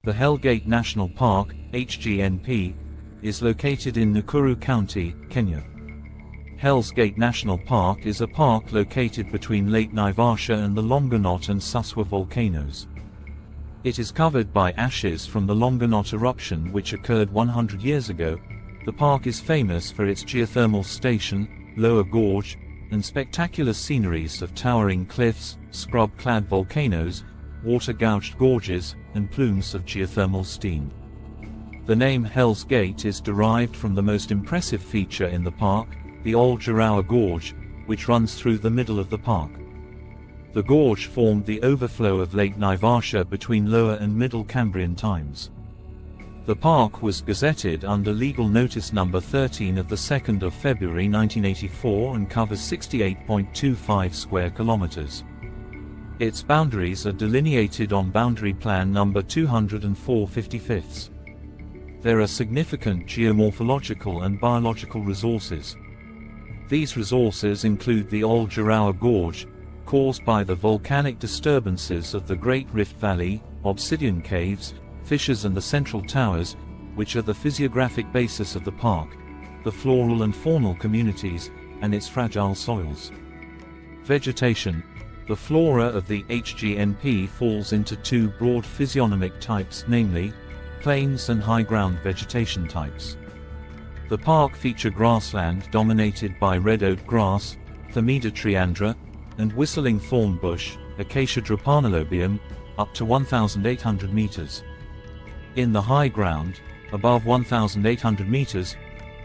The Hell's Gate National Park, HGNP, is located in Nakuru County, Kenya. Hell's Gate National Park is a park located between Lake Naivasha and the Longonot and Suswa volcanoes. It is covered by ashes from the Longonot eruption which occurred 100 years ago. The park is famous for its geothermal station, lower gorge, and spectacular sceneries of towering cliffs, scrub-clad volcanoes, water-gouged gorges, and plumes of geothermal steam. The name Hell's Gate is derived from the most impressive feature in the park, the Old Giraffes Gorge, which runs through the middle of the park. The gorge formed the overflow of Lake Naivasha between Lower and Middle Cambrian times. The park was gazetted under Legal Notice No. 13 of 2 February 1984 and covers 68.25 square kilometers. Its boundaries are delineated on Boundary Plan No. 204/55. There are significant geomorphological and biological resources. These resources include the Old Giraffes Gorge, caused by the volcanic disturbances of the Great Rift Valley, obsidian caves, fissures and the central towers, which are the physiographic basis of the park, the floral and faunal communities, and its fragile soils. Vegetation. The flora of the HGNP falls into two broad physiognomic types, namely, plains and high-ground vegetation types. The park features grassland dominated by red oak grass, Themeda triandra, and whistling thorn bush, Acacia drepanalobium, up to 1,800 meters. In the high ground, above 1,800 meters,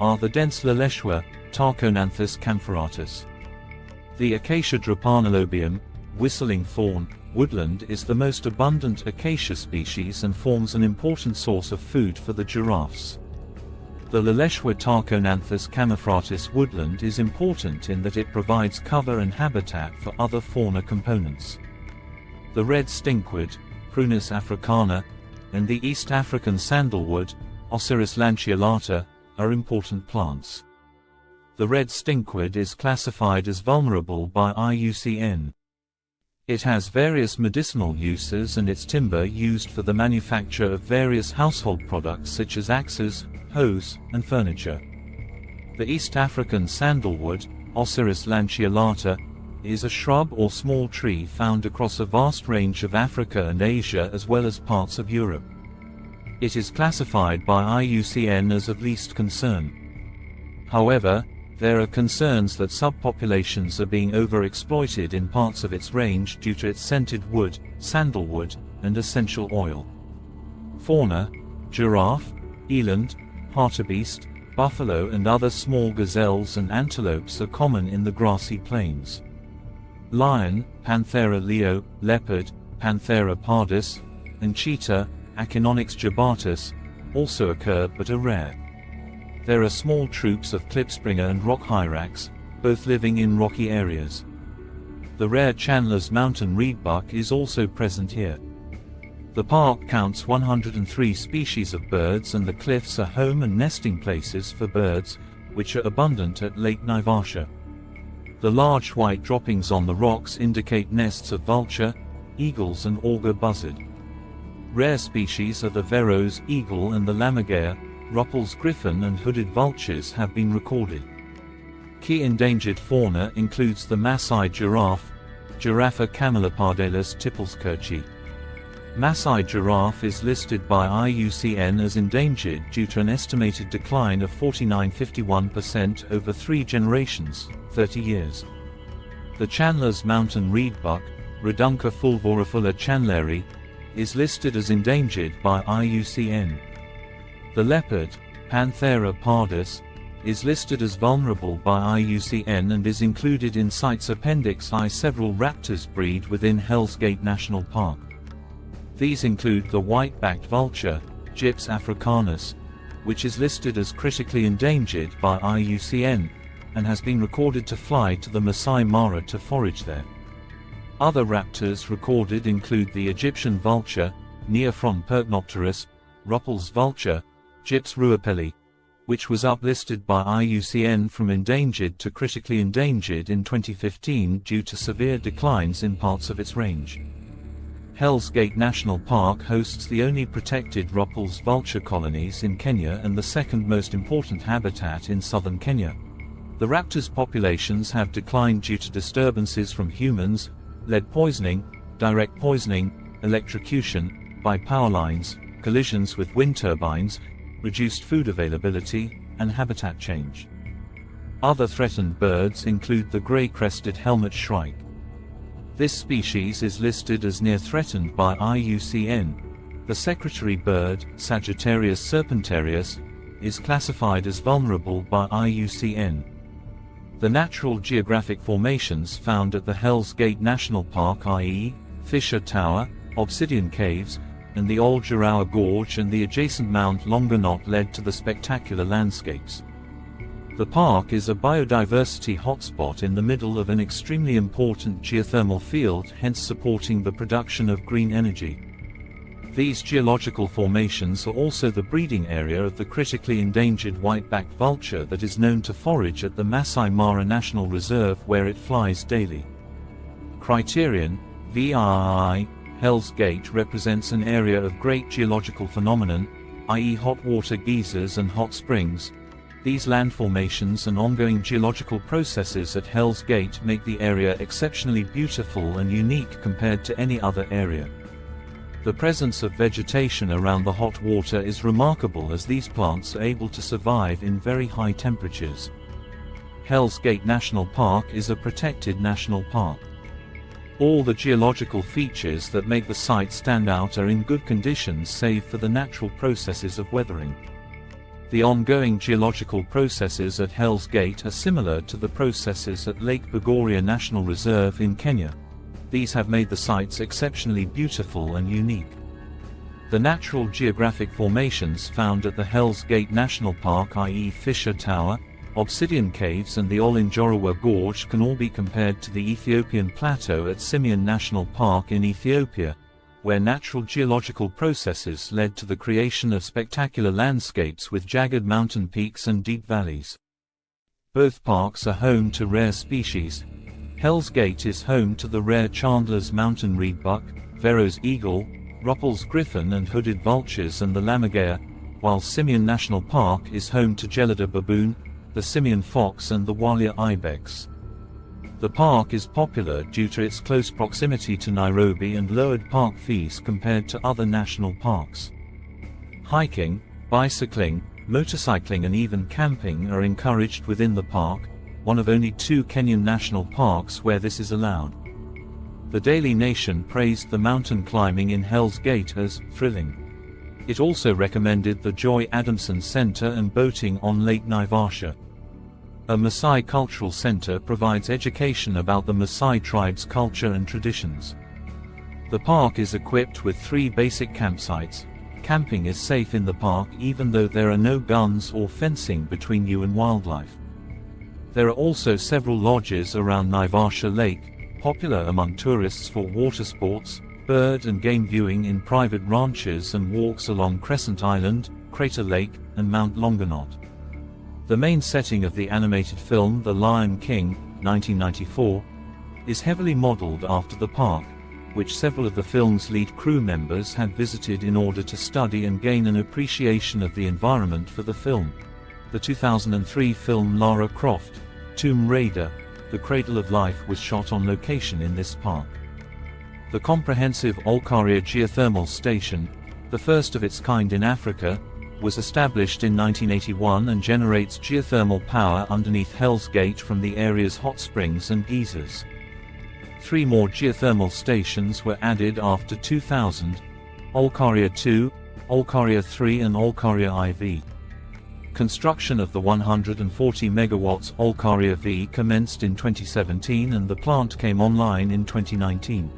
are the dense Laleshwa, Tarchonanthus campheratus. The Acacia drepanalobium, whistling thorn, woodland is the most abundant acacia species and forms an important source of food for the giraffes. The Laleshwa Tarchonanthus campheratus woodland is important in that it provides cover and habitat for other fauna components. The red stinkwood, Prunus africana, and the East African sandalwood, Oceris lanceolata, are important plants. The red stinkwood is classified as vulnerable by IUCN. It has various medicinal uses and its timber used for the manufacture of various household products such as axes, hoes, and furniture. The East African sandalwood, Oceris lanceolata, is a shrub or small tree found across a vast range of Africa and Asia as well as parts of Europe. It is classified by IUCN as of least concern. However, there are concerns that subpopulations are being overexploited in parts of its range due to its scented wood, sandalwood, and essential oil. Fauna. Giraffe, eland, hartebeest, buffalo and other small gazelles and antelopes are common in the grassy plains. Lion, Panthera leo, leopard, Panthera pardus, and cheetah, Achinonyx jubatus, also occur but are rare. There are small troops of klipspringer and rock hyrax, both living in rocky areas. The rare Chandler's mountain reedbuck is also present here. The park counts 103 species of birds and the cliffs are home and nesting places for birds, which are abundant at Lake Naivasha. The large white droppings on the rocks indicate nests of vulture, eagles and auger buzzard. Rare species are the Verreaux's eagle and the lammergeier, Ruppel's griffon and hooded vultures have been recorded. Key endangered fauna includes the Maasai giraffe, Giraffa camelopardalis tippelskirchi. Maasai giraffe is listed by IUCN as endangered due to an estimated decline of 49–51% over 3 generations, 30 years. The Chandler's mountain reedbuck, Redunca fulvorifera chandleri, is listed as endangered by IUCN. The leopard, Panthera pardus, is listed as vulnerable by IUCN and is included in CITES Appendix I. Several raptors breed within Hell's Gate National Park. These include the white-backed vulture, Gyps africanus, which is listed as critically endangered by IUCN, and has been recorded to fly to the Masai Mara to forage there. Other raptors recorded include the Egyptian vulture, Neophron percnopterus, Ruppel's vulture, Gyps ruapelli, which was uplisted by IUCN from endangered to critically endangered in 2015 due to severe declines in parts of its range. Hell's Gate National Park hosts the only protected Raptors vulture colonies in Kenya and the second most important habitat in southern Kenya. The raptors' populations have declined due to disturbances from humans, lead poisoning, direct poisoning, electrocution by power lines, collisions with wind turbines, reduced food availability, and habitat change. Other threatened birds include the gray-crested helmet shrike. This species is listed as near threatened by IUCN. The secretary bird, Sagittarius serpentarius, is classified as vulnerable by IUCN. The natural geographic formations found at the Hell's Gate National Park, i.e., Fisher Tower, Obsidian Caves, and the Old Giraffes Gorge and the adjacent Mount Longonot led to the spectacular landscapes. The park is a biodiversity hotspot in the middle of an extremely important geothermal field, hence supporting the production of green energy. These geological formations are also the breeding area of the critically endangered white-backed vulture that is known to forage at the Masai Mara National Reserve, where it flies daily. Criterion, VRI, Hell's Gate represents an area of great geological phenomenon, i.e. hot water geysers and hot springs. These land formations and ongoing geological processes at Hell's Gate make the area exceptionally beautiful and unique compared to any other area. The presence of vegetation around the hot water is remarkable, as these plants are able to survive in very high temperatures. Hell's Gate National Park is a protected national park. All the geological features that make the site stand out are in good condition save for the natural processes of weathering. The ongoing geological processes at Hell's Gate are similar to the processes at Lake Bogoria National Reserve in Kenya. These have made the sites exceptionally beautiful and unique. The natural geographic formations found at the Hell's Gate National Park, i.e. Fisher Tower, Obsidian Caves and the Olenjorowa Gorge, can all be compared to the Ethiopian Plateau at Simien National Park in Ethiopia, where natural geological processes led to the creation of spectacular landscapes with jagged mountain peaks and deep valleys. Both parks are home to rare species. Hell's Gate is home to the rare Chandler's mountain reedbuck, Vero's eagle, Ruppel's griffon and hooded vultures, and the lammergeier, while Simien National Park is home to Gelada baboon, the Simien fox and the Walia ibex. The park is popular due to its close proximity to Nairobi and lowered park fees compared to other national parks. Hiking, bicycling, motorcycling and even camping are encouraged within the park, one of only 2 Kenyan national parks where this is allowed. The Daily Nation praised the mountain climbing in Hell's Gate as thrilling. It also recommended the Joy Adamson Center and boating on Lake Naivasha. A Maasai Cultural Center provides education about the Maasai tribe's culture and traditions. The park is equipped with 3 basic campsites. Camping is safe in the park even though there are no guns or fencing between you and wildlife. There are also several lodges around Naivasha Lake, popular among tourists for water sports, bird and game viewing in private ranches, and walks along Crescent Island, Crater Lake, and Mount Longonot. The main setting of the animated film The Lion King, 1994, is heavily modeled after the park, which several of the film's lead crew members had visited in order to study and gain an appreciation of the environment for the film. The 2003 film Lara Croft, Tomb Raider, The Cradle of Life was shot on location in this park. The comprehensive Olkaria Geothermal Station, the first of its kind in Africa, was established in 1981 and generates geothermal power underneath Hell's Gate from the area's hot springs and geysers. 3 more geothermal stations were added after 2000, Olkaria 2, Olkaria 3 and Olkaria IV. Construction of the 140 MW Olkaria V commenced in 2017 and the plant came online in 2019.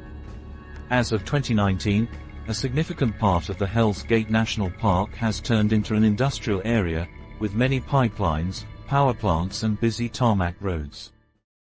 As of 2019, a significant part of the Hell's Gate National Park has turned into an industrial area, with many pipelines, power plants and busy tarmac roads.